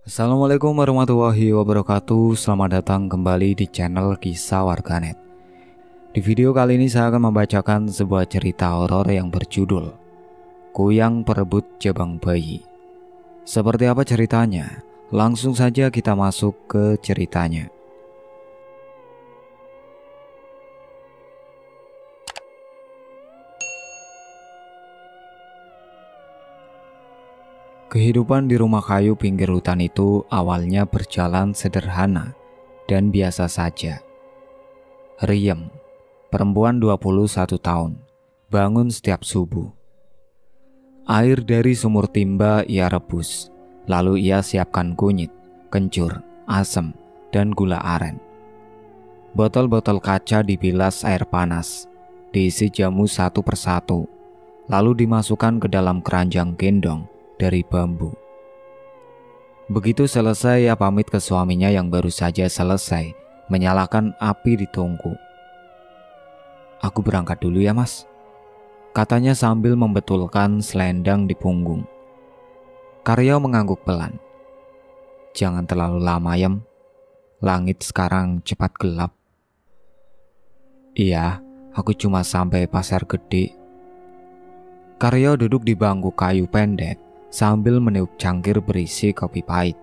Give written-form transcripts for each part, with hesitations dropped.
Assalamualaikum warahmatullahi wabarakatuh. Selamat datang kembali di channel Kisah Warganet. Di video kali ini saya akan membacakan sebuah cerita horor yang berjudul Kuyang Perebut Jabang Bayi. Seperti apa ceritanya? Langsung saja kita masuk ke ceritanya. Kehidupan di rumah kayu pinggir hutan itu awalnya berjalan sederhana dan biasa saja. Riem, perempuan 21 tahun, bangun setiap subuh. Air dari sumur timba ia rebus, lalu ia siapkan kunyit, kencur, asam, dan gula aren. Botol-botol kaca dibilas air panas, diisi jamu satu persatu, lalu dimasukkan ke dalam keranjang gendong dari bambu. Begitu selesai, ia pamit ke suaminya yang baru saja selesai menyalakan api di tungku. "Aku berangkat dulu ya mas," katanya sambil membetulkan selendang di punggung. Karyo mengangguk pelan. "Jangan terlalu lama Yem, langit sekarang cepat gelap." "Iya, aku cuma sampai pasar gede." Karyo duduk di bangku kayu pendek sambil meniup cangkir berisi kopi pahit.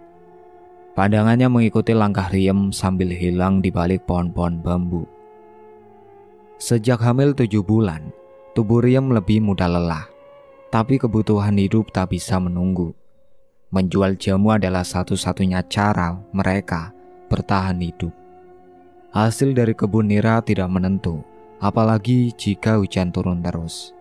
Pandangannya mengikuti langkah Riem sambil hilang di balik pohon-pohon bambu. Sejak hamil 7 bulan, tubuh Riem lebih mudah lelah. Tapi kebutuhan hidup tak bisa menunggu. Menjual jamu adalah satu-satunya cara mereka bertahan hidup. Hasil dari kebun nira tidak menentu, apalagi jika hujan turun terus.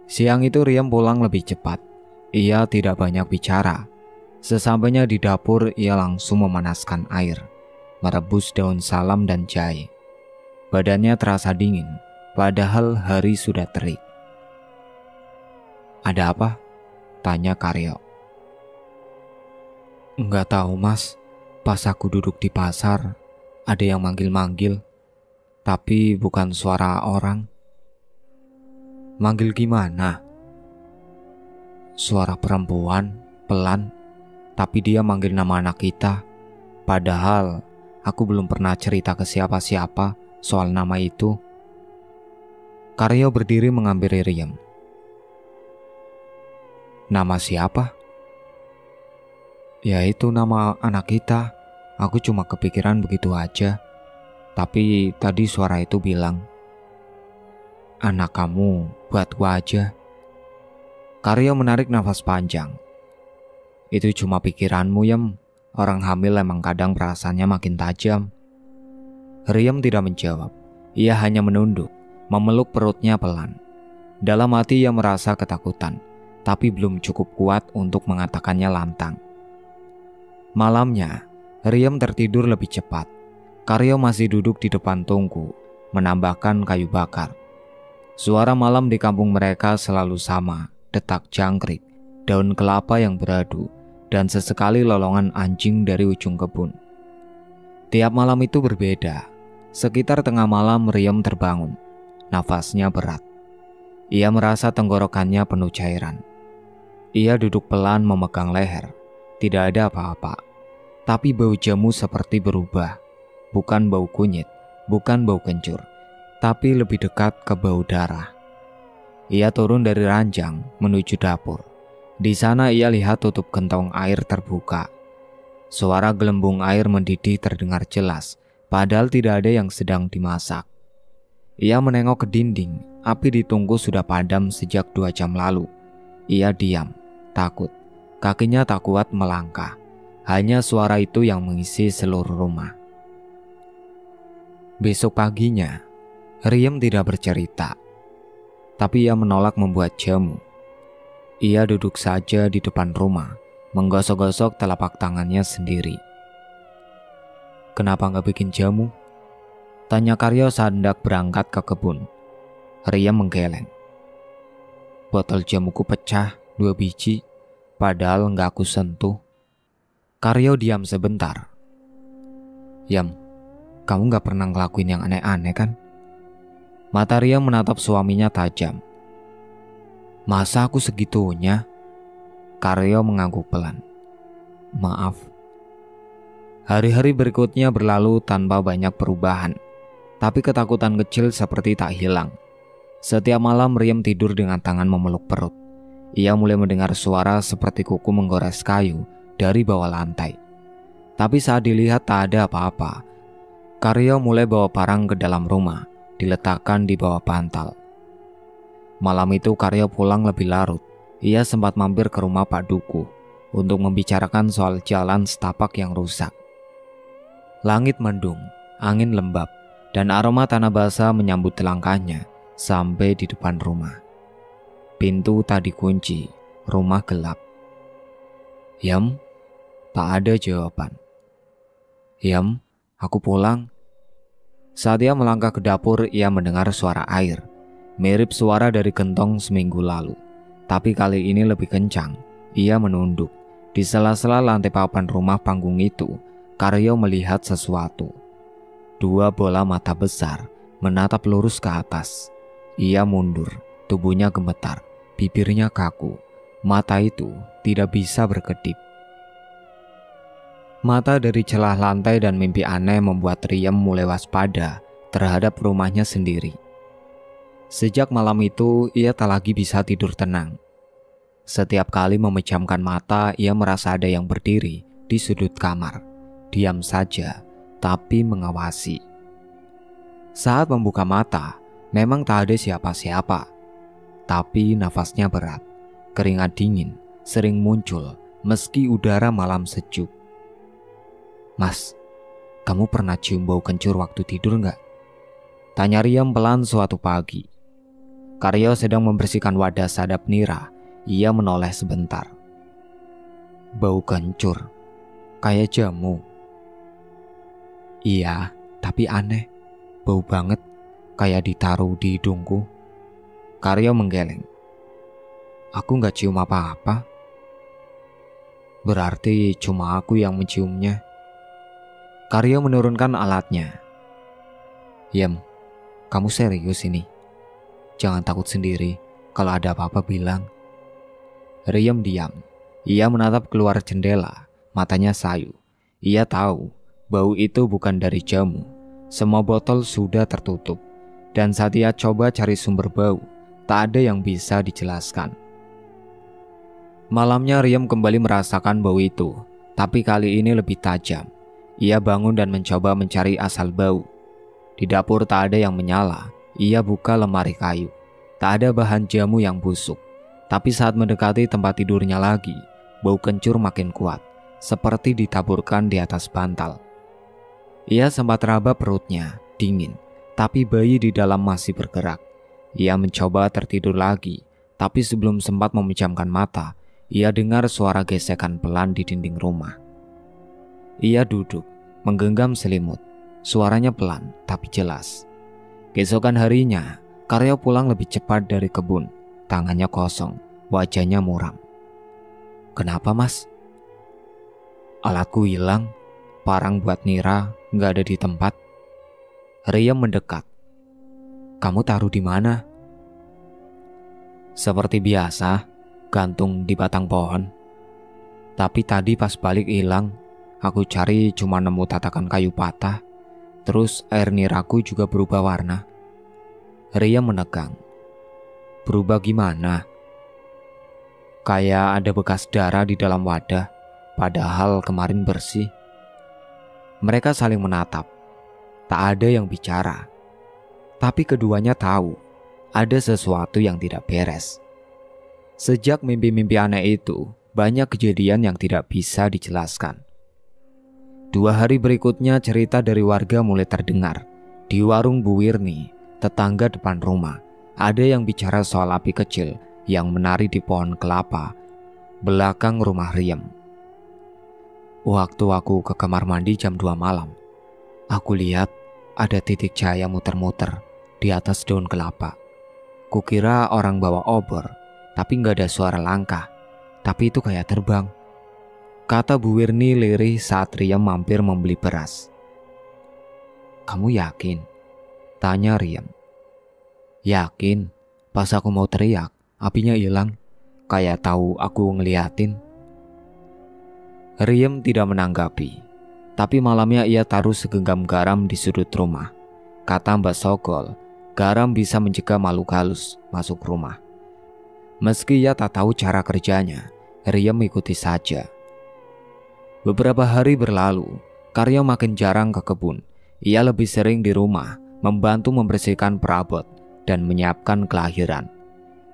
Siang itu Riem pulang lebih cepat. Ia tidak banyak bicara. Sesampainya di dapur, ia langsung memanaskan air, merebus daun salam dan jahe. Badannya terasa dingin, padahal hari sudah terik. "Ada apa?" tanya Karyo. "Enggak tahu mas, pas aku duduk di pasar, ada yang manggil-manggil, tapi bukan suara orang." "Manggil gimana?" "Suara perempuan, pelan, tapi dia manggil nama anak kita. Padahal aku belum pernah cerita ke siapa-siapa soal nama itu." Karyo berdiri menghampiri Riem. "Nama siapa?" "Ya itu nama anak kita. Aku cuma kepikiran begitu aja. Tapi tadi suara itu bilang, 'Anak kamu buatku aja.'" Karyo menarik nafas panjang. "Itu cuma pikiranmu Yem. Orang hamil emang kadang perasaannya makin tajam." Riem tidak menjawab. Ia hanya menunduk, memeluk perutnya pelan. Dalam hati ia merasa ketakutan, tapi belum cukup kuat untuk mengatakannya lantang. Malamnya, Riem tertidur lebih cepat. Karyo masih duduk di depan tungku, menambahkan kayu bakar. Suara malam di kampung mereka selalu sama. Detak jangkrik, daun kelapa yang beradu, dan sesekali lolongan anjing dari ujung kebun. Tiap malam itu berbeda. Sekitar tengah malam Riem terbangun. Nafasnya berat. Ia merasa tenggorokannya penuh cairan. Ia duduk pelan memegang leher. Tidak ada apa-apa. Tapi bau jamu seperti berubah. Bukan bau kunyit, bukan bau kencur, tapi lebih dekat ke bau darah. Ia turun dari ranjang menuju dapur. Di sana ia lihat tutup gentong air terbuka. Suara gelembung air mendidih terdengar jelas, padahal tidak ada yang sedang dimasak. Ia menengok ke dinding. Api di tungku sudah padam sejak 2 jam lalu. Ia diam, takut. Kakinya tak kuat melangkah. Hanya suara itu yang mengisi seluruh rumah. Besok paginya, Riem tidak bercerita. Tapi ia menolak membuat jamu. Ia duduk saja di depan rumah, menggosok-gosok telapak tangannya sendiri. "Kenapa nggak bikin jamu?" tanya Karyo saat hendak berangkat ke kebun. Riem menggeleng. "Botol jamuku pecah 2 biji, padahal nggak aku sentuh." Karyo diam sebentar. "Yam, kamu nggak pernah ngelakuin yang aneh-aneh kan?" Mata Riem menatap suaminya tajam. "Masa aku segitunya?" Karyo mengangguk pelan. Maaf. Hari-hari berikutnya berlalu tanpa banyak perubahan, tapi ketakutan kecil seperti tak hilang. Setiap malam Riem tidur dengan tangan memeluk perut. Ia mulai mendengar suara seperti kuku menggores kayu dari bawah lantai. Tapi saat dilihat tak ada apa-apa. Karyo mulai bawa parang ke dalam rumah, diletakkan di bawah bantal. Malam itu Karyo pulang lebih larut. Ia sempat mampir ke rumah Pak Duku untuk membicarakan soal jalan setapak yang rusak. Langit mendung, angin lembab, dan aroma tanah basah menyambut langkahnya sampai di depan rumah. Pintu tak dikunci, rumah gelap. Yam, tak ada jawaban. Yam, aku pulang. Saat ia melangkah ke dapur, ia mendengar suara air, mirip suara dari gentong seminggu lalu. Tapi kali ini lebih kencang. Ia menunduk. Di sela-sela lantai papan rumah panggung itu, Karyo melihat sesuatu. 2 bola mata besar menatap lurus ke atas. Ia mundur, tubuhnya gemetar, bibirnya kaku. Mata itu tidak bisa berkedip. Mata dari celah lantai dan mimpi aneh membuat Riem mulai waspada terhadap rumahnya sendiri. Sejak malam itu, ia tak lagi bisa tidur tenang. Setiap kali memejamkan mata, ia merasa ada yang berdiri di sudut kamar. Diam saja, tapi mengawasi. Saat membuka mata, memang tak ada siapa-siapa. Tapi nafasnya berat, keringat dingin sering muncul meski udara malam sejuk. Mas, kamu pernah cium bau kencur waktu tidur nggak? Tanya Riem pelan suatu pagi. Karyo sedang membersihkan wadah sadap nira. Ia menoleh sebentar. Bau kencur, kayak jamu. Iya, tapi aneh. Bau banget, kayak ditaruh di hidungku. Karyo menggeleng. Aku gak cium apa-apa. Berarti cuma aku yang menciumnya. Karyo menurunkan alatnya. Yem, kamu serius ini? Jangan takut sendiri. Kalau ada apa-apa bilang. Riem diam. Ia menatap keluar jendela. Matanya sayu. Ia tahu bau itu bukan dari jamu. Semua botol sudah tertutup. Dan saat ia coba cari sumber bau, tak ada yang bisa dijelaskan. Malamnya Riem kembali merasakan bau itu. Tapi kali ini lebih tajam. Ia bangun dan mencoba mencari asal bau. Di dapur tak ada yang menyala. Ia buka lemari kayu. Tak ada bahan jamu yang busuk. Tapi saat mendekati tempat tidurnya lagi, bau kencur makin kuat, seperti ditaburkan di atas bantal. Ia sempat raba perutnya, dingin, tapi bayi di dalam masih bergerak. Ia mencoba tertidur lagi, tapi sebelum sempat memejamkan mata, ia dengar suara gesekan pelan di dinding rumah. Ia duduk, menggenggam selimut. Suaranya pelan, tapi jelas. Keesokan harinya, Karyo pulang lebih cepat dari kebun. Tangannya kosong, wajahnya muram. Kenapa, Mas? Alatku hilang. Parang buat nira nggak ada di tempat. Riem mendekat. Kamu taruh di mana? Seperti biasa, gantung di batang pohon. Tapi tadi pas balik hilang, aku cari cuma nemu tatakan kayu patah. Terus air niraku juga berubah warna. Riem menegang. Berubah gimana? Kayak ada bekas darah di dalam wadah, padahal kemarin bersih. Mereka saling menatap. Tak ada yang bicara. Tapi keduanya tahu ada sesuatu yang tidak beres. Sejak mimpi-mimpi aneh itu, banyak kejadian yang tidak bisa dijelaskan. 2 hari berikutnya cerita dari warga mulai terdengar. Di warung Bu Wirni, tetangga depan rumah, ada yang bicara soal api kecil yang menari di pohon kelapa belakang rumah Riem. Waktu aku ke kamar mandi jam 2 malam, aku lihat ada titik cahaya muter-muter di atas daun kelapa. Kukira orang bawa obor, tapi gak ada suara langkah. Tapi itu kayak terbang, kata Bu Wirni lirih saat Riem mampir membeli beras. Kamu yakin? Tanya Riem. Yakin, pas aku mau teriak, apinya hilang. Kayak tahu aku ngeliatin. Riem tidak menanggapi, tapi malamnya ia taruh segenggam garam di sudut rumah. Kata Mbak Sogol, garam bisa mencegah makhluk halus masuk rumah. Meski ia tak tahu cara kerjanya, Riem ikuti saja. Beberapa hari berlalu, Karyo makin jarang ke kebun. Ia lebih sering di rumah, membantu membersihkan perabot dan menyiapkan kelahiran.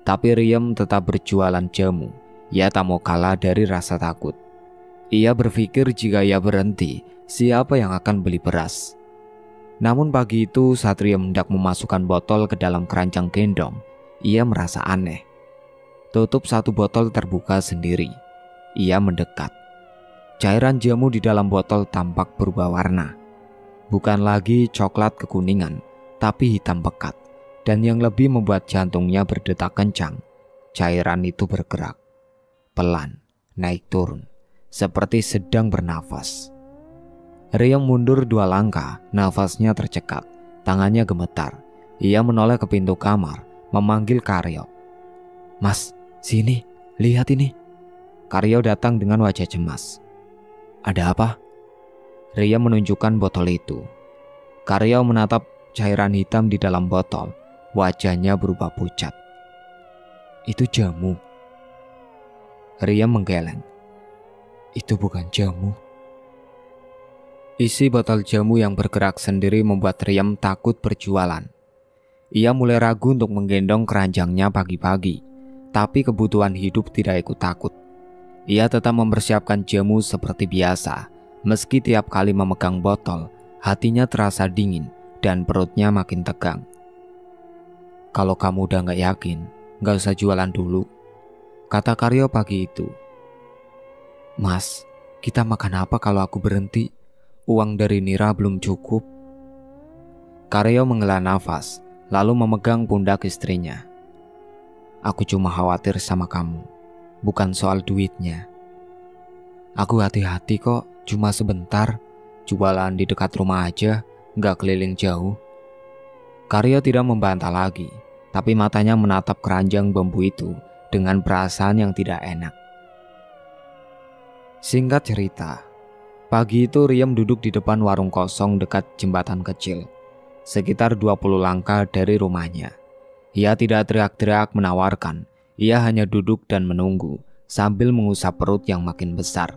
Tapi Riem tetap berjualan jamu. Ia tak mau kalah dari rasa takut. Ia berpikir jika ia berhenti, siapa yang akan beli beras? Namun pagi itu saat Riem hendak memasukkan botol ke dalam keranjang gendong, ia merasa aneh. Tutup satu botol terbuka sendiri. Ia mendekat. Cairan jamu di dalam botol tampak berubah warna. Bukan lagi coklat kekuningan, tapi hitam pekat. Dan yang lebih membuat jantungnya berdetak kencang, cairan itu bergerak. Pelan, naik turun, seperti sedang bernafas. Riem mundur 2 langkah, nafasnya tercekat, tangannya gemetar. Ia menoleh ke pintu kamar, memanggil Karyo. "Mas, sini, lihat ini." Karyo datang dengan wajah cemas. "Ada apa?" Riem menunjukkan botol itu. Karyo menatap cairan hitam di dalam botol. Wajahnya berubah pucat. "Itu jamu." Riem menggeleng. "Itu bukan jamu." Isi botol jamu yang bergerak sendiri membuat Riem takut berjualan. Ia mulai ragu untuk menggendong keranjangnya pagi-pagi, tapi kebutuhan hidup tidak ikut takut. Ia tetap mempersiapkan jamu seperti biasa. Meski tiap kali memegang botol, hatinya terasa dingin dan perutnya makin tegang. "Kalau kamu udah gak yakin, gak usah jualan dulu," kata Karyo pagi itu. "Mas, kita makan apa kalau aku berhenti? Uang dari Nira belum cukup." Karyo menghela nafas, lalu memegang pundak istrinya. "Aku cuma khawatir sama kamu, bukan soal duitnya. Aku hati-hati kok, cuma sebentar, jualan di dekat rumah aja, gak keliling jauh." Karyo tidak membantah lagi, tapi matanya menatap keranjang bambu itu dengan perasaan yang tidak enak. Singkat cerita, pagi itu Riem duduk di depan warung kosong dekat jembatan kecil, sekitar 20 langkah dari rumahnya. Ia tidak teriak-teriak menawarkan, ia hanya duduk dan menunggu sambil mengusap perut yang makin besar.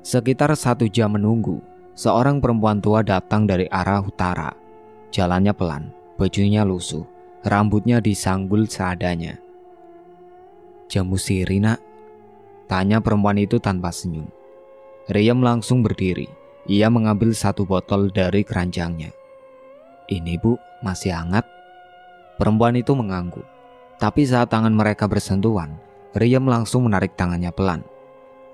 Sekitar 1 jam menunggu, seorang perempuan tua datang dari arah utara. Jalannya pelan, bajunya lusuh, rambutnya disanggul seadanya. "Jamu siri, Nak?" tanya perempuan itu tanpa senyum. Riem langsung berdiri. Ia mengambil 1 botol dari keranjangnya. "Ini Bu, masih hangat." Perempuan itu mengangguk. Tapi saat tangan mereka bersentuhan, Riem langsung menarik tangannya pelan.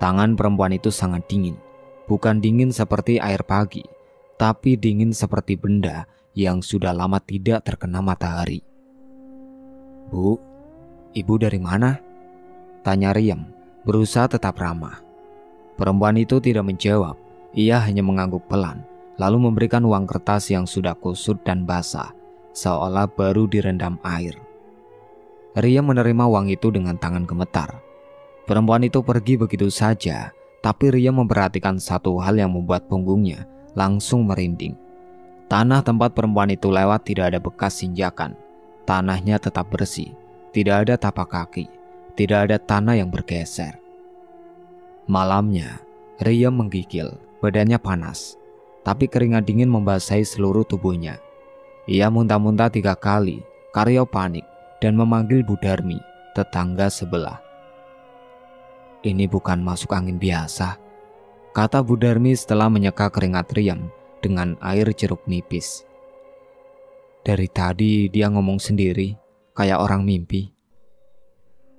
Tangan perempuan itu sangat dingin. Bukan dingin seperti air pagi, tapi dingin seperti benda yang sudah lama tidak terkena matahari. "Bu, ibu dari mana?" tanya Riem, berusaha tetap ramah. Perempuan itu tidak menjawab. Ia hanya mengangguk pelan, lalu memberikan uang kertas yang sudah kusut dan basah, seolah baru direndam air. Riem menerima uang itu dengan tangan gemetar. Perempuan itu pergi begitu saja, tapi Riem memperhatikan satu hal yang membuat punggungnya langsung merinding. Tanah tempat perempuan itu lewat tidak ada bekas injakan. Tanahnya tetap bersih, tidak ada tapak kaki, tidak ada tanah yang bergeser. Malamnya, Riem menggigil, badannya panas, tapi keringat dingin membasahi seluruh tubuhnya. Ia muntah-muntah 3 kali. Karyo panik dan memanggil Bu Darmi, tetangga sebelah. "Ini bukan masuk angin biasa," kata Bu Darmi setelah menyeka keringat Riem dengan air jeruk nipis. "Dari tadi dia ngomong sendiri, kayak orang mimpi."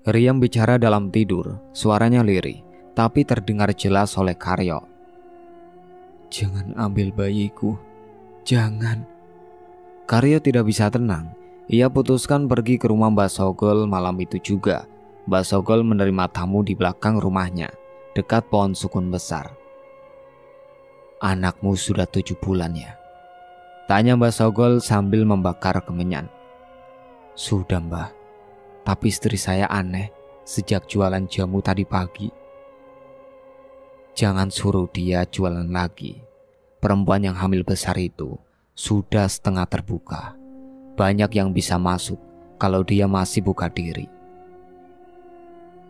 Riem bicara dalam tidur, suaranya lirih, tapi terdengar jelas oleh Karyo. "Jangan ambil bayiku, jangan." Karyo tidak bisa tenang. Ia putuskan pergi ke rumah Mbak Sogol malam itu juga. Mbak Sogol menerima tamu di belakang rumahnya, dekat pohon sukun besar. "Anakmu sudah 7 bulan ya?" tanya Mbak Sogol sambil membakar kemenyan. "Sudah, Mbah. Tapi istri saya aneh sejak jualan jamu tadi pagi." Jangan suruh dia jualan lagi. Perempuan yang hamil besar itu sudah setengah terbuka. Banyak yang bisa masuk kalau dia masih buka diri.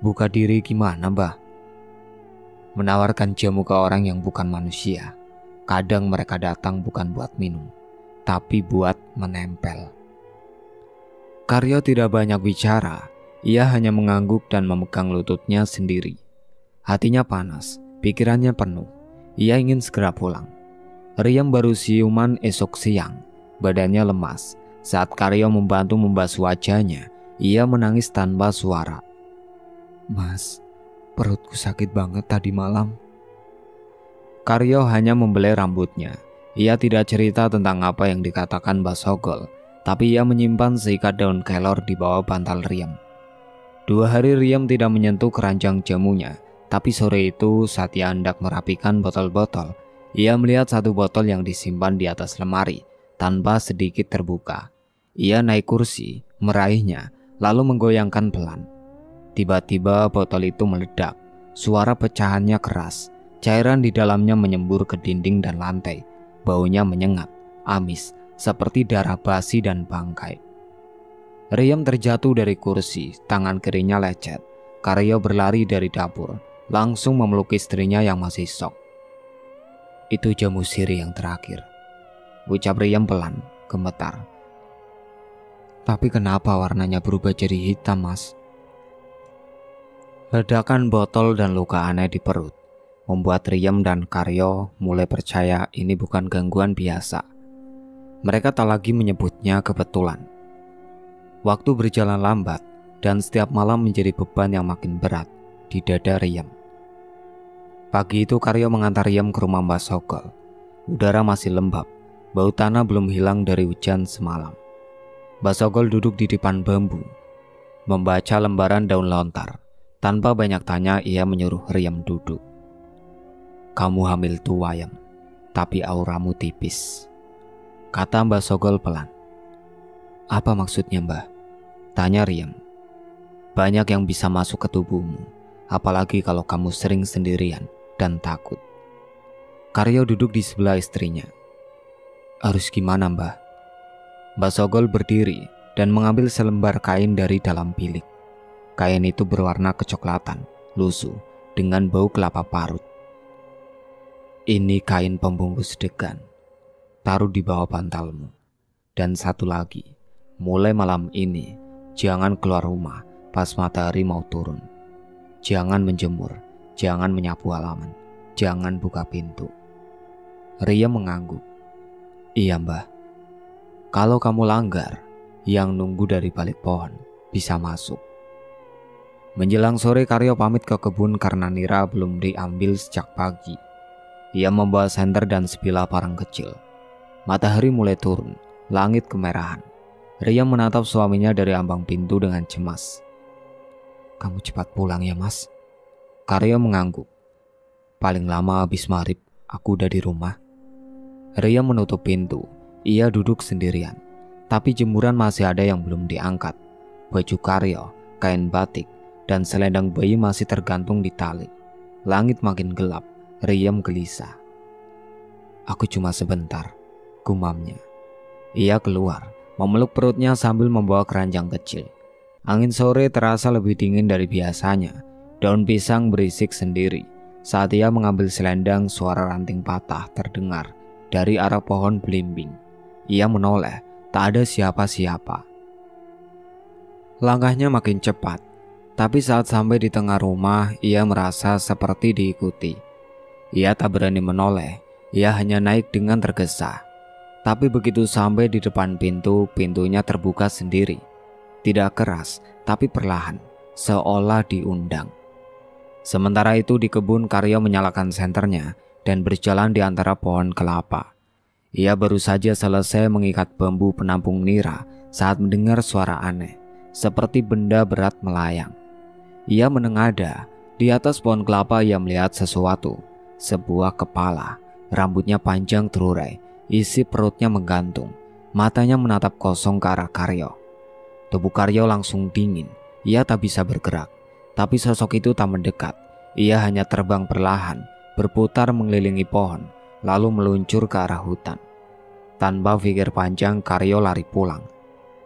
Buka diri gimana, Mbah? Menawarkan jamu ke orang yang bukan manusia. Kadang mereka datang bukan buat minum, tapi buat menempel. Karyo tidak banyak bicara. Ia hanya mengangguk dan memegang lututnya sendiri. Hatinya panas, pikirannya penuh. Ia ingin segera pulang. Riyam baru siuman esok siang. Badannya lemas. Saat Karyo membantu membasuh wajahnya, ia menangis tanpa suara. Mas, perutku sakit banget tadi malam. Karyo hanya membelai rambutnya. Ia tidak cerita tentang apa yang dikatakan Mbah Sogol, tapi ia menyimpan seikat daun kelor di bawah bantal Riyam. 2 hari Riyam tidak menyentuh keranjang jamunya, tapi sore itu saat ia hendak merapikan botol-botol, ia melihat satu botol yang disimpan di atas lemari, tanpa sedikit terbuka. Ia naik kursi, meraihnya, lalu menggoyangkan pelan. Tiba-tiba botol itu meledak, suara pecahannya keras, cairan di dalamnya menyembur ke dinding dan lantai, baunya menyengat, amis, seperti darah basi dan bangkai. Riyam terjatuh dari kursi, tangan kirinya lecet. Karyo berlari dari dapur, langsung memeluk istrinya yang masih syok. Itu jamu siri yang terakhir, ucap Riyam pelan, gemetar. Tapi kenapa warnanya berubah jadi hitam, Mas? Ledakan botol dan luka aneh di perut membuat Riyam dan Karyo mulai percaya ini bukan gangguan biasa. Mereka tak lagi menyebutnya kebetulan. Waktu berjalan lambat dan setiap malam menjadi beban yang makin berat di dada Riyam. Pagi itu Karyo mengantar Riyam ke rumah Mbah Sogol. Udara masih lembab, bau tanah belum hilang dari hujan semalam. Mbah Sogol duduk di depan bambu, membaca lembaran daun lontar. Tanpa banyak tanya, ia menyuruh Riyam duduk. Kamu hamil tua, Yam, tapi auramu tipis, kata Mbah Sogol pelan. Apa maksudnya, Mbah? Tanya Riyam. Banyak yang bisa masuk ke tubuhmu, apalagi kalau kamu sering sendirian dan takut. Karyo duduk di sebelah istrinya. Harus gimana, Mbah? Mbah Sogol berdiri dan mengambil selembar kain dari dalam bilik. Kain itu berwarna kecoklatan, lusuh, dengan bau kelapa parut. Ini kain pembungkus degan. Taruh di bawah bantalmu. Dan satu lagi, mulai malam ini, jangan keluar rumah pas matahari mau turun. Jangan menjemur, jangan menyapu halaman, jangan buka pintu. Riyam mengangguk. Iya, Mbah. Kalau kamu langgar, yang nunggu dari balik pohon bisa masuk. Menjelang sore Karyo pamit ke kebun karena nira belum diambil sejak pagi. Ia membawa senter dan sebilah parang kecil. Matahari mulai turun, langit kemerahan. Riyam menatap suaminya dari ambang pintu dengan cemas. Kamu cepat pulang ya, Mas. Karyo mengangguk. Paling lama habis maghrib, aku udah di rumah. Riyam menutup pintu. Ia duduk sendirian, tapi jemuran masih ada yang belum diangkat. Baju Karyo, kain batik, dan selendang bayi masih tergantung di tali. Langit makin gelap, Riyam gelisah. Aku cuma sebentar, gumamnya. Ia keluar, memeluk perutnya sambil membawa keranjang kecil. Angin sore terasa lebih dingin dari biasanya. Daun pisang berisik sendiri. Saat ia mengambil selendang, suara ranting patah terdengar dari arah pohon belimbing. Ia menoleh, tak ada siapa-siapa. Langkahnya makin cepat, tapi saat sampai di tengah rumah, ia merasa seperti diikuti. Ia tak berani menoleh, ia hanya naik dengan tergesa. Tapi begitu sampai di depan pintu, pintunya terbuka sendiri. Tidak keras, tapi perlahan, seolah diundang. Sementara itu di kebun, Karyo menyalakan senternya dan berjalan di antara pohon kelapa. Ia baru saja selesai mengikat bambu penampung nira saat mendengar suara aneh, seperti benda berat melayang. Ia menengadah. Di atas pohon kelapa ia melihat sesuatu, sebuah kepala, rambutnya panjang terurai, isi perutnya menggantung, matanya menatap kosong ke arah Karyo. Tubuh Karyo langsung dingin, ia tak bisa bergerak, tapi sosok itu tak mendekat. Ia hanya terbang perlahan, berputar mengelilingi pohon, lalu meluncur ke arah hutan. Tanpa pikir panjang, Karyo lari pulang.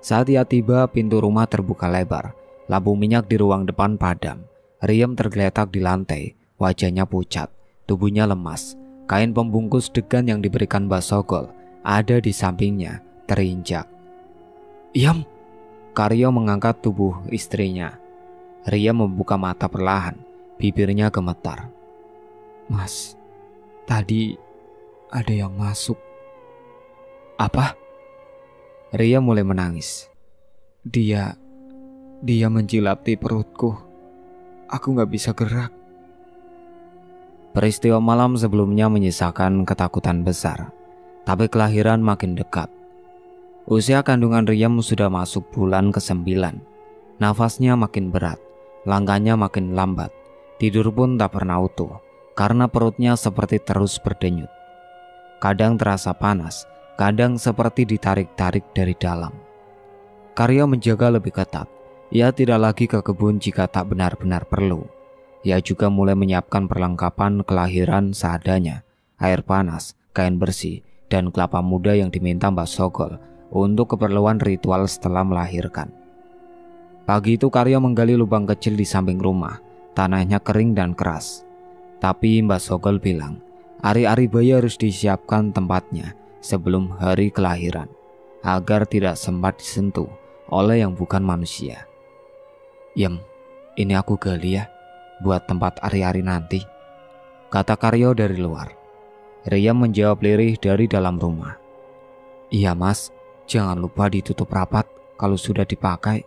Saat ia tiba, pintu rumah terbuka lebar. Lampu minyak di ruang depan padam. Riem tergeletak di lantai, wajahnya pucat, tubuhnya lemas. Kain pembungkus degan yang diberikan Mbah Sogol ada di sampingnya, terinjak. "Yam!" Karyo mengangkat tubuh istrinya. Riem membuka mata perlahan, bibirnya gemetar. "Mas, tadi ada yang masuk." "Apa?" Riem mulai menangis. Dia menjilati perutku. Aku gak bisa gerak." Peristiwa malam sebelumnya menyisakan ketakutan besar, tapi kelahiran makin dekat. Usia kandungan Riem sudah masuk bulan ke-9. Nafasnya makin berat, langkahnya makin lambat. Tidur pun tak pernah utuh, karena perutnya seperti terus berdenyut. Kadang terasa panas, kadang seperti ditarik-tarik dari dalam. Karyo menjaga lebih ketat. Ia tidak lagi ke kebun jika tak benar-benar perlu. Ia juga mulai menyiapkan perlengkapan kelahiran seadanya, air panas, kain bersih, dan kelapa muda yang diminta Mbah Sogol untuk keperluan ritual setelah melahirkan. Pagi itu Karyo menggali lubang kecil di samping rumah. Tanahnya kering dan keras. Tapi Mbah Sogol bilang, ari-ari bayi harus disiapkan tempatnya sebelum hari kelahiran, agar tidak sempat disentuh oleh yang bukan manusia. "Yem, ini aku gali ya, buat tempat ari-ari nanti," kata Karyo dari luar. Riem menjawab lirih dari dalam rumah. "Iya mas, jangan lupa ditutup rapat kalau sudah dipakai."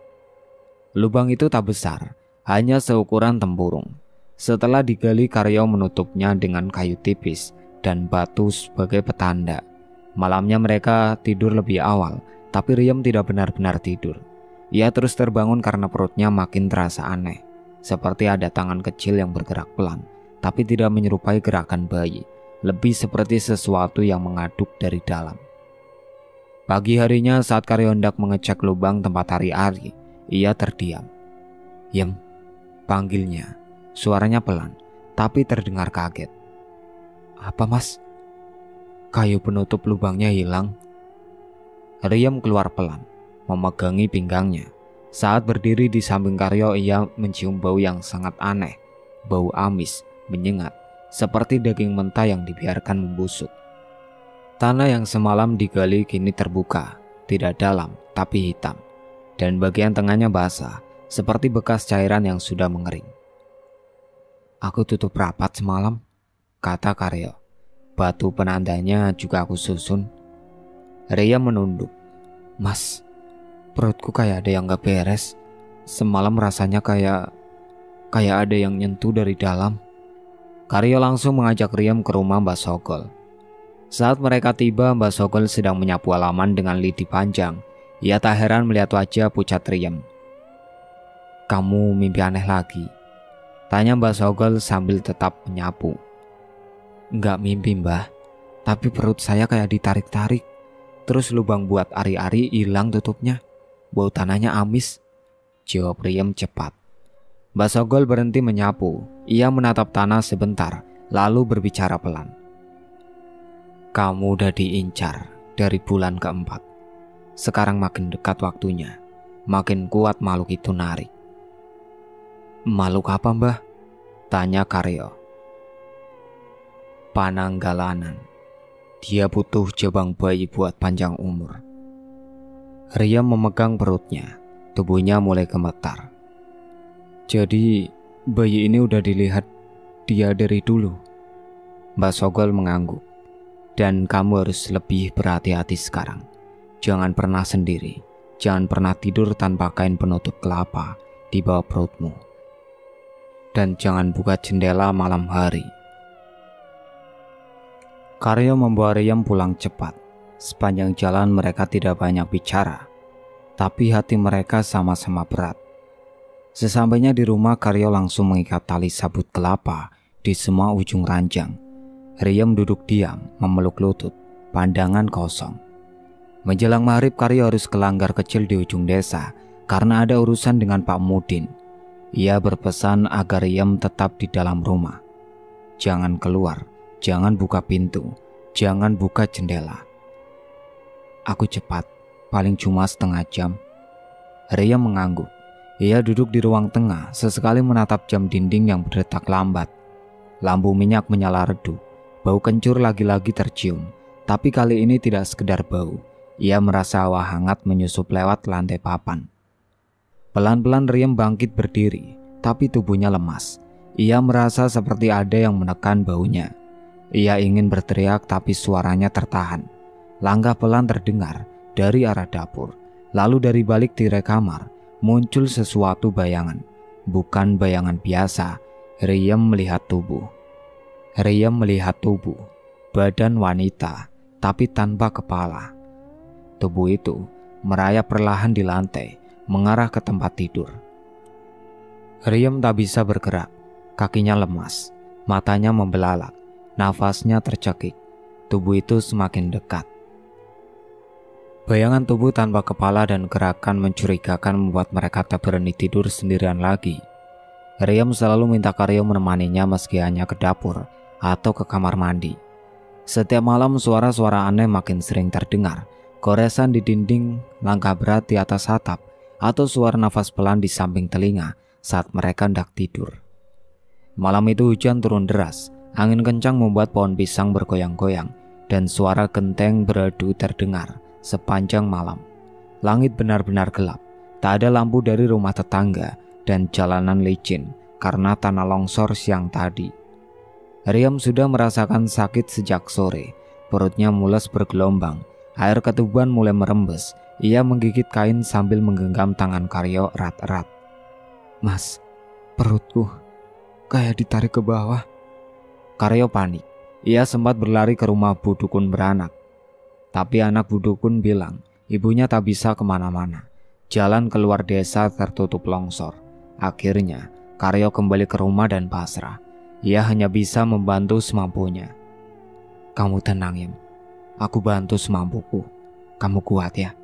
Lubang itu tak besar, hanya seukuran tempurung. Setelah digali, Karyo menutupnya dengan kayu tipis dan batu sebagai petanda. Malamnya mereka tidur lebih awal, tapi Riem tidak benar-benar tidur. Ia terus terbangun karena perutnya makin terasa aneh, seperti ada tangan kecil yang bergerak pelan, tapi tidak menyerupai gerakan bayi, lebih seperti sesuatu yang mengaduk dari dalam. Pagi harinya saat Karyo hendak mengecek lubang tempat ari-ari, ia terdiam. "Yem," panggilnya. Suaranya pelan, tapi terdengar kaget. "Apa mas?" "Kayu penutup lubangnya hilang." Riem keluar pelan, memegangi pinggangnya. Saat berdiri di samping Karyo, ia mencium bau yang sangat aneh. Bau amis, menyengat, seperti daging mentah yang dibiarkan membusuk. Tanah yang semalam digali kini terbuka, tidak dalam tapi hitam, dan bagian tengahnya basah, seperti bekas cairan yang sudah mengering. "Aku tutup rapat semalam," kata Karyo. "Batu penandanya juga aku susun." Riem menunduk. "Mas, perutku kayak ada yang gak beres. Semalam rasanya kayak ada yang nyentuh dari dalam." Karyo langsung mengajak Riem ke rumah Mbah Sogol. Saat mereka tiba, Mbah Sogol sedang menyapu halaman dengan lidi panjang. Ia tak heran melihat wajah pucat Riem. "Kamu mimpi aneh lagi?" tanya Mbah Sogol sambil tetap menyapu. "Enggak mimpi mbah, tapi perut saya kayak ditarik-tarik. Terus lubang buat ari-ari hilang tutupnya. Bau tanahnya amis," jawab Riem cepat. Mbah Sogol berhenti menyapu. Ia menatap tanah sebentar, lalu berbicara pelan. "Kamu udah diincar dari bulan ke-4. Sekarang makin dekat waktunya. Makin kuat makhluk itu narik." "Makhluk apa mbah?" tanya Karyo. "Pananggalanan. Dia butuh jabang bayi buat panjang umur." Riem memegang perutnya. Tubuhnya mulai gemetar. "Jadi bayi ini udah dilihat dia dari dulu?" Mbah Sogol mengangguk. "Dan kamu harus lebih berhati-hati sekarang. Jangan pernah sendiri. Jangan pernah tidur tanpa kain penutup kelapa di bawah perutmu. Dan jangan buka jendela malam hari." Karyo membawa Riem pulang cepat. Sepanjang jalan mereka tidak banyak bicara, tapi hati mereka sama-sama berat. Sesampainya di rumah, Karyo langsung mengikat tali sabut kelapa di semua ujung ranjang. Riem duduk diam, memeluk lutut, pandangan kosong. Menjelang maghrib, Karyo harus ke langgar kecil di ujung desa karena ada urusan dengan Pak Mudin. Ia berpesan agar Riem tetap di dalam rumah. jangan keluar, jangan buka pintu, jangan buka jendela. Aku cepat, paling cuma setengah jam. Ria mengangguk. Ia duduk di ruang tengah, sesekali menatap jam dinding yang berdetak lambat. Lampu minyak menyala redup, bau kencur lagi-lagi tercium. Tapi kali ini tidak sekedar bau. Ia merasa hawa hangat menyusup lewat lantai papan. Pelan-pelan Riem bangkit berdiri, tapi tubuhnya lemas. Ia merasa seperti ada yang menekan baunya. Ia ingin berteriak tapi suaranya tertahan. Langkah pelan terdengar dari arah dapur. Lalu dari balik tirai kamar muncul sesuatu bayangan. Bukan bayangan biasa. Riem melihat tubuh. Riem melihat tubuh. Badan wanita, tapi tanpa kepala. Tubuh itu merayap perlahan di lantai, mengarah ke tempat tidur. Riem tak bisa bergerak. Kakinya lemas, matanya membelalak, nafasnya tercekik. Tubuh itu semakin dekat. Bayangan tubuh tanpa kepala dan gerakan mencurigakan membuat mereka tak berani tidur sendirian lagi. Riem selalu minta Karyo menemaninya meski hanya ke dapur atau ke kamar mandi. Setiap malam suara-suara aneh makin sering terdengar. Goresan di dinding, langkah berat di atas atap, atau suara nafas pelan di samping telinga saat mereka hendak tidur. Malam itu hujan turun deras, angin kencang membuat pohon pisang bergoyang-goyang, dan suara genteng beradu terdengar sepanjang malam. Langit benar-benar gelap, tak ada lampu dari rumah tetangga, dan jalanan licin karena tanah longsor siang tadi. Riem sudah merasakan sakit sejak sore, perutnya mules bergelombang, air ketuban mulai merembes. Ia menggigit kain sambil menggenggam tangan Karyo erat-erat. "Mas, perutku kayak ditarik ke bawah." Karyo panik. Ia sempat berlari ke rumah Bu Dukun beranak. Tapi anak Bu Dukun bilang ibunya tak bisa kemana-mana. Jalan keluar desa tertutup longsor. Akhirnya Karyo kembali ke rumah dan pasrah. Ia hanya bisa membantu semampunya. "Kamu tenang, Yem. Aku bantu semampuku. Kamu kuat ya."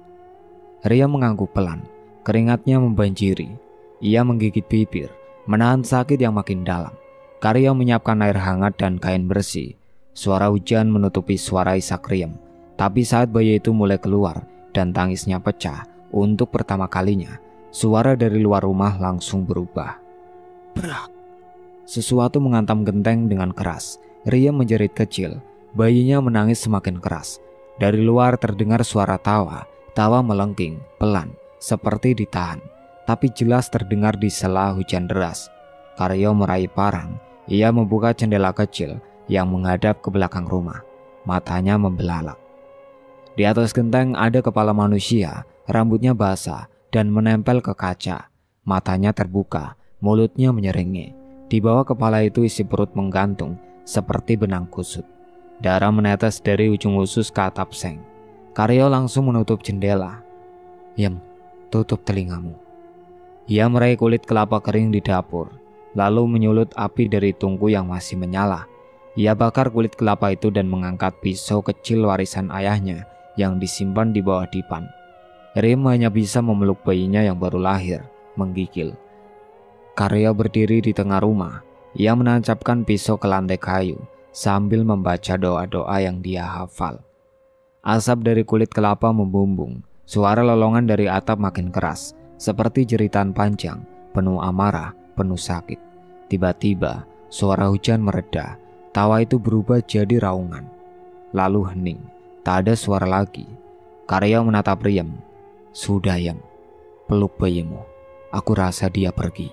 Ria mengangguk pelan. Keringatnya membanjiri. Ia menggigit bibir, menahan sakit yang makin dalam. Karyo menyiapkan air hangat dan kain bersih. Suara hujan menutupi suara isak Riem. Tapi saat bayi itu mulai keluar dan tangisnya pecah untuk pertama kalinya, suara dari luar rumah langsung berubah. Brak! Sesuatu menghantam genteng dengan keras. Riem menjerit kecil. Bayinya menangis semakin keras. Dari luar terdengar suara tawa. Tawa melengking, pelan, seperti ditahan. Tapi jelas terdengar di sela hujan deras. Karyo meraih parang. Ia membuka jendela kecil yang menghadap ke belakang rumah. Matanya membelalak. Di atas genteng ada kepala manusia, rambutnya basah dan menempel ke kaca. Matanya terbuka, mulutnya menyeringai. Di bawah kepala itu isi perut menggantung seperti benang kusut. Darah menetes dari ujung usus ke atap seng. Karyo langsung menutup jendela. "Yem, tutup telingamu." Ia meraih kulit kelapa kering di dapur, lalu menyulut api dari tungku yang masih menyala. Ia bakar kulit kelapa itu dan mengangkat pisau kecil warisan ayahnya yang disimpan di bawah dipan. Riem hanya bisa memeluk bayinya yang baru lahir, menggigil. Karyo berdiri di tengah rumah. Ia menancapkan pisau ke lantai kayu sambil membaca doa-doa yang dia hafal. Asap dari kulit kelapa membumbung. Suara lolongan dari atap makin keras, seperti jeritan panjang, penuh amarah, penuh sakit. Tiba-tiba, suara hujan mereda. Tawa itu berubah jadi raungan. Lalu hening. Tak ada suara lagi. Karyo menatap Riem. "Sudah, Yem. Peluk bayimu. Aku rasa dia pergi."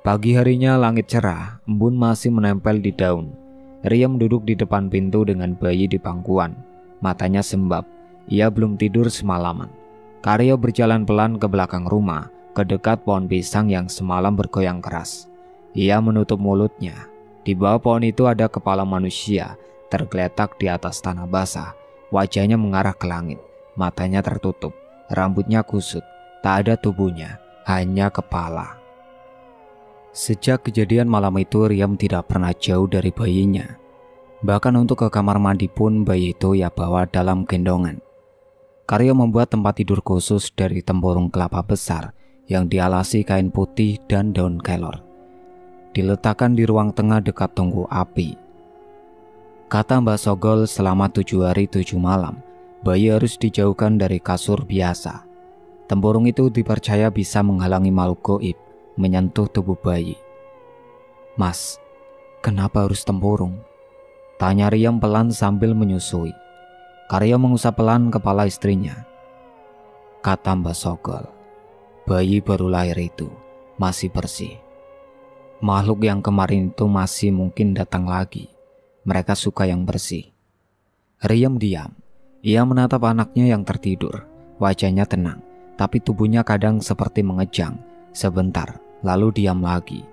Pagi harinya langit cerah, embun masih menempel di daun. Riem duduk di depan pintu dengan bayi di pangkuan. Matanya sembab. Ia belum tidur semalaman. Karyo berjalan pelan ke belakang rumah, ke dekat pohon pisang yang semalam bergoyang keras. Ia menutup mulutnya. Di bawah pohon itu ada kepala manusia, tergeletak di atas tanah basah. Wajahnya mengarah ke langit, matanya tertutup, rambutnya kusut. Tak ada tubuhnya, hanya kepala. Sejak kejadian malam itu, Riem tidak pernah jauh dari bayinya. Bahkan untuk ke kamar mandi pun bayi itu ia bawa dalam gendongan. Karyo membuat tempat tidur khusus dari tempurung kelapa besar yang dialasi kain putih dan daun kelor. diletakkan di ruang tengah dekat tungku api. Kata Mbak Sogol, selama 7 hari 7 malam, bayi harus dijauhkan dari kasur biasa. Tempurung itu dipercaya bisa menghalangi makhluk gaib menyentuh tubuh bayi. Mas, kenapa harus tempurung? Tanya Riyam pelan sambil menyusui. Karyo mengusap pelan kepala istrinya. Kata Mbak Sogol, bayi baru lahir itu masih bersih. Makhluk yang kemarin itu masih mungkin datang lagi. Mereka suka yang bersih. Riyam diam. Ia menatap anaknya yang tertidur. Wajahnya tenang, tapi tubuhnya kadang seperti mengejang. Sebentar, lalu diam lagi.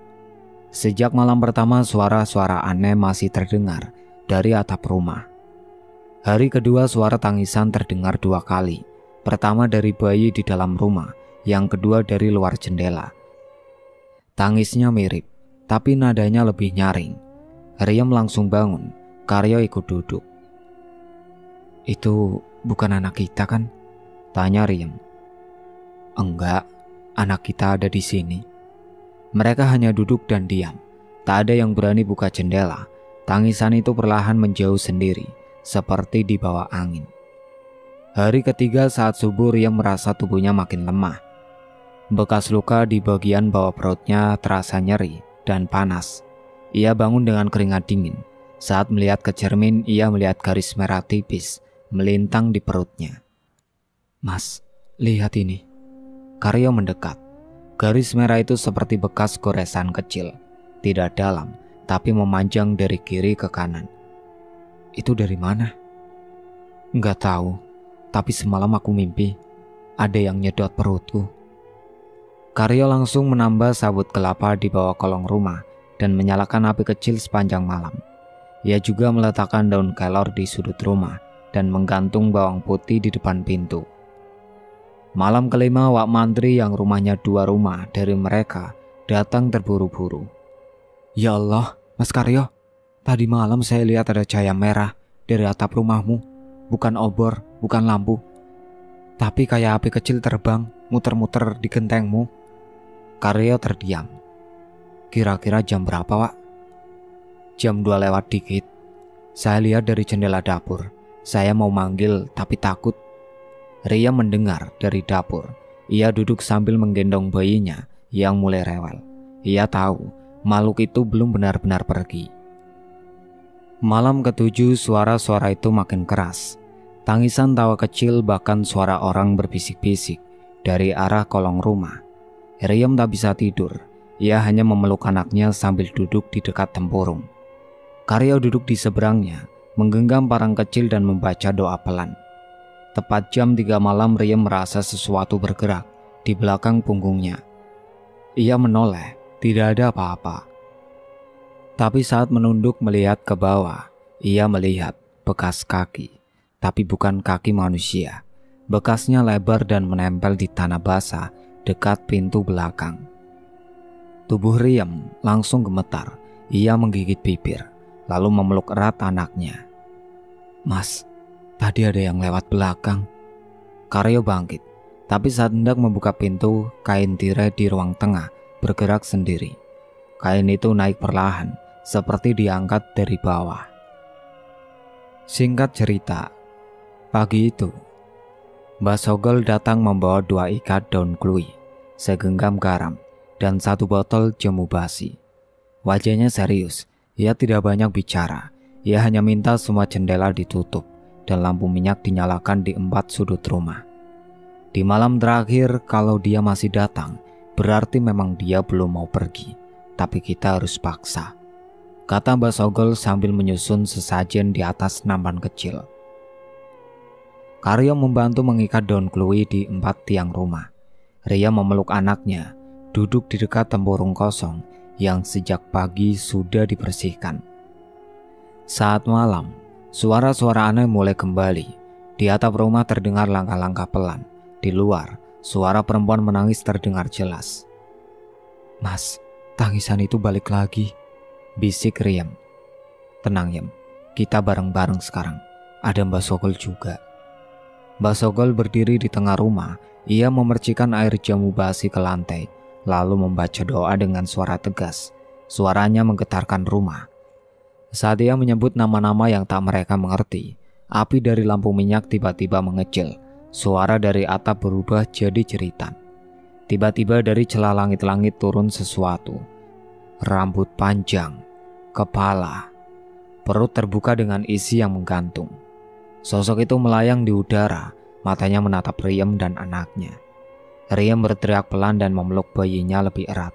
Sejak malam pertama, suara-suara aneh masih terdengar dari atap rumah. Hari kedua, suara tangisan terdengar 2 kali. Pertama dari bayi di dalam rumah, yang kedua dari luar jendela. Tangisnya mirip, tapi nadanya lebih nyaring. Riyam langsung bangun. Karyo ikut duduk. Itu bukan anak kita kan? Tanya Riyam. Enggak, anak kita ada di sini. Mereka hanya duduk dan diam. Tak ada yang berani buka jendela. Tangisan itu perlahan menjauh sendiri, seperti di bawah angin. Hari ketiga saat subuh, Riyam merasa tubuhnya makin lemah. Bekas luka di bagian bawah perutnya terasa nyeri dan panas. Ia bangun dengan keringat dingin. Saat melihat ke cermin, ia melihat garis merah tipis melintang di perutnya. Mas, lihat ini. Karyo mendekat. Garis merah itu seperti bekas goresan kecil. Tidak dalam, tapi memanjang dari kiri ke kanan. Itu dari mana? Enggak tahu, tapi semalam aku mimpi ada yang nyedot perutku. Karyo langsung menambah sabut kelapa di bawah kolong rumah dan menyalakan api kecil sepanjang malam. Ia juga meletakkan daun kelor di sudut rumah dan menggantung bawang putih di depan pintu. Malam kelima, Wak Mantri yang rumahnya 2 rumah dari mereka datang terburu-buru. Ya Allah, Mas Karyo, tadi malam saya lihat ada cahaya merah dari atap rumahmu. Bukan obor, bukan lampu, tapi kayak api kecil terbang, muter-muter di gentengmu. Karyo terdiam. Kira-kira jam berapa, Wak? Jam 2 lewat dikit. Saya lihat dari jendela dapur. Saya mau manggil tapi takut. Riyam mendengar dari dapur. Ia duduk sambil menggendong bayinya yang mulai rewel. Ia tahu makhluk itu belum benar-benar pergi. Malam ke-7, suara-suara itu makin keras. Tangisan tawa kecil, bahkan suara orang berbisik-bisik dari arah kolong rumah. Riyam tak bisa tidur. Ia hanya memeluk anaknya sambil duduk di dekat tempurung. Karyo duduk di seberangnya, menggenggam parang kecil dan membaca doa pelan. Tepat jam 3 malam, Riyam merasa sesuatu bergerak di belakang punggungnya. Ia menoleh, tidak ada apa-apa. Tapi saat menunduk melihat ke bawah, ia melihat bekas kaki, tapi bukan kaki manusia. Bekasnya lebar dan menempel di tanah basah dekat pintu belakang. Tubuh Riyam langsung gemetar. Ia menggigit bibir, lalu memeluk erat anaknya. Mas, tadi ada yang lewat belakang. Karyo bangkit, tapi saat hendak membuka pintu, kain tirai di ruang tengah bergerak sendiri. Kain itu naik perlahan, seperti diangkat dari bawah. Singkat cerita, pagi itu, Mbak Sogol datang membawa 2 ikat daun kluwi, segenggam garam, dan 1 botol jamu basi. Wajahnya serius, ia tidak banyak bicara. Ia hanya minta semua jendela ditutup dan lampu minyak dinyalakan di 4 sudut rumah. Di malam terakhir, kalau dia masih datang, berarti memang dia belum mau pergi. Tapi kita harus paksa, kata Mbak Sogol sambil menyusun sesajen di atas nampan kecil. Karyo membantu mengikat daun kluwi di 4 tiang rumah. Ria memeluk anaknya, duduk di dekat tempurung kosong yang sejak pagi sudah dibersihkan. Saat malam, suara-suara aneh mulai kembali. Di atap rumah terdengar langkah-langkah pelan. Di luar, suara perempuan menangis terdengar jelas. Mas, tangisan itu balik lagi, bisik Riyam. Tenang Yam, kita bareng-bareng sekarang. Ada Mbak Sogol juga. Mbak Sogol berdiri di tengah rumah. Ia memercikan air jamu basi ke lantai, lalu membaca doa dengan suara tegas. Suaranya menggetarkan rumah. Saat ia menyebut nama-nama yang tak mereka mengerti, api dari lampu minyak tiba-tiba mengecil. Suara dari atap berubah jadi jeritan. Tiba-tiba dari celah langit-langit turun sesuatu. Rambut panjang, kepala, perut terbuka dengan isi yang menggantung. Sosok itu melayang di udara, matanya menatap Riem dan anaknya. Riem berteriak pelan dan memeluk bayinya lebih erat.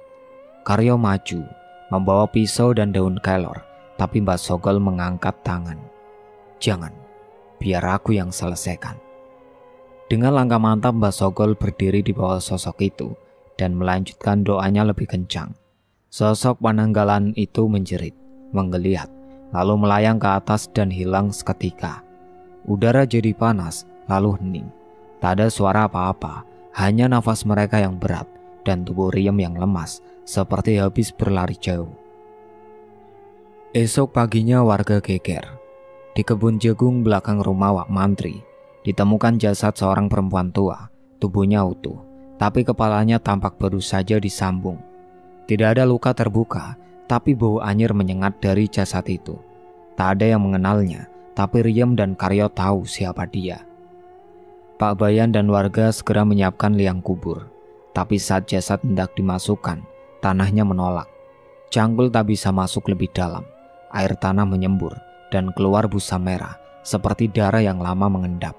Karyo maju, membawa pisau dan daun kelor, tapi Mbak Sogol mengangkat tangan. "Jangan, biar aku yang selesaikan." Dengan langkah mantap Mbak Sogol berdiri di bawah sosok itu dan melanjutkan doanya lebih kencang. Sosok Pananggalan itu menjerit, menggeliat, lalu melayang ke atas dan hilang seketika. Udara jadi panas, lalu hening. Tak ada suara apa-apa, hanya nafas mereka yang berat dan tubuh Riem yang lemas, seperti habis berlari jauh. Esok paginya warga geger. Di kebun jagung belakang rumah Wak Mantri, ditemukan jasad seorang perempuan tua, tubuhnya utuh, tapi kepalanya tampak baru saja disambung. Tidak ada luka terbuka, tapi bau anyir menyengat dari jasad itu. Tak ada yang mengenalnya, tapi Riem dan Karyo tahu siapa dia. Pak Bayan dan warga segera menyiapkan liang kubur, tapi saat jasad hendak dimasukkan, tanahnya menolak. Cangkul tak bisa masuk lebih dalam, air tanah menyembur dan keluar busa merah, seperti darah yang lama mengendap.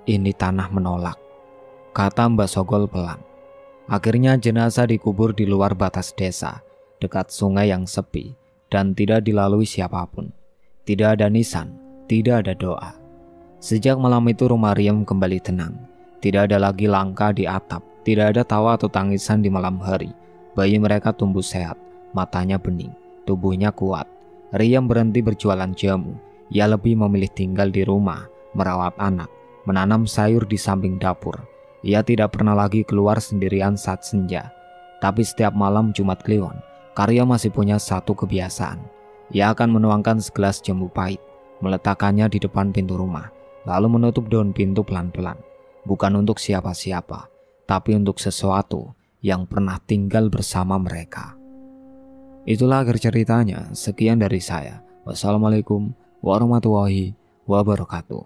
"Ini tanah menolak," kata Mbak Sogol pelan. Akhirnya jenazah dikubur di luar batas desa, dekat sungai yang sepi, dan tidak dilalui siapapun. Tidak ada nisan, tidak ada doa. Sejak malam itu rumah Riem kembali tenang. Tidak ada lagi langkah di atap, tidak ada tawa atau tangisan di malam hari. Bayi mereka tumbuh sehat, matanya bening, tubuhnya kuat. Riem berhenti berjualan jamu. Ia lebih memilih tinggal di rumah, merawat anak, menanam sayur di samping dapur. Ia tidak pernah lagi keluar sendirian saat senja. Tapi setiap malam Jumat Kliwon, Karyo masih punya satu kebiasaan. Ia akan menuangkan segelas jamu pahit, meletakkannya di depan pintu rumah, lalu menutup daun pintu pelan-pelan. Bukan untuk siapa-siapa, tapi untuk sesuatu yang pernah tinggal bersama mereka. Itulah akhir ceritanya. Sekian dari saya. Wassalamualaikum warahmatullahi wabarakatuh.